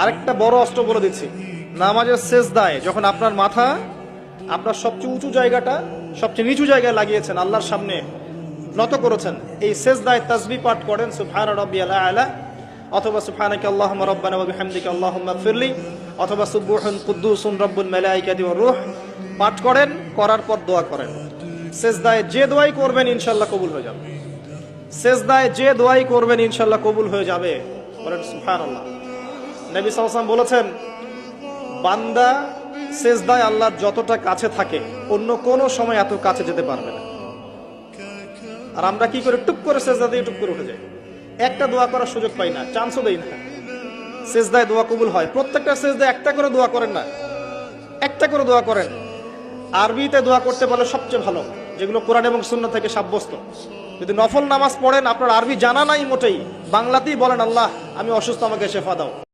আরেকটা বড় অস্ত্র বলে দিচ্ছি, নামাজের সেজদায় যখন আপনার মাথা আপনার সবচেয়ে উঁচু জায়গাটা সবচেয়ে নিচু জায়গায় লাগিয়েছেন, আল্লাহর সামনে নত করেছেন, এই সেজদায় তাসবিহ পাঠ করেন সুবহান রাব্বিয়াল আ'লা, অথবা সুবহানাকা আল্লাহুম্মা রাব্বানা ওয়া বিহামদিকা আল্লাহুম্মা ইগফিরলি, অথবা সুবহুন কুদ্দুসুন রব্বুল মালাইকাতি ওয়ার রূহ পাঠ করেন। করার পর দোয়া করেন। সেজদায় যে দোয়াই করবেন ইনশাআল্লাহ কবুল হয়ে যাবে। সেজদায় যে দোয়াই করবেন ইনশাআল্লাহ কবুল হয়ে যাবে। বলেন সুবহানাল্লাহ। নবী সাল্লাল্লাহু আলাইহি ওয়াসাল্লাম বলেছেন, বান্দা সেজদায় আল্লাহর যতটা কাছে থাকে অন্য কোনো সময় এত কাছে যেতে পারবে না। আর আমরা কি করে টুক করে সেজদা দিয়ে টুক করে উঠে যাই, একটা দোয়া করার সুযোগ পাই না, চান্সও দেই না। সেজদায় দোয়া কবুল হয়, প্রত্যেকটা সেজদায় একটা করে দোয়া করেন না, একটা করে দোয়া করেন। আরবিতে দোয়া করতে বলে সবচেয়ে ভালো, যেগুলো কোরআন এবং সুন্নাহ থেকে সাব্যস্ত। যদি নফল নামাজ পড়েন, আপনার আরবি জানা নাই মোটেই, বাংলাতেই বলেন আল্লাহ আমি অসুস্থ, আমাকে শেফা দাও।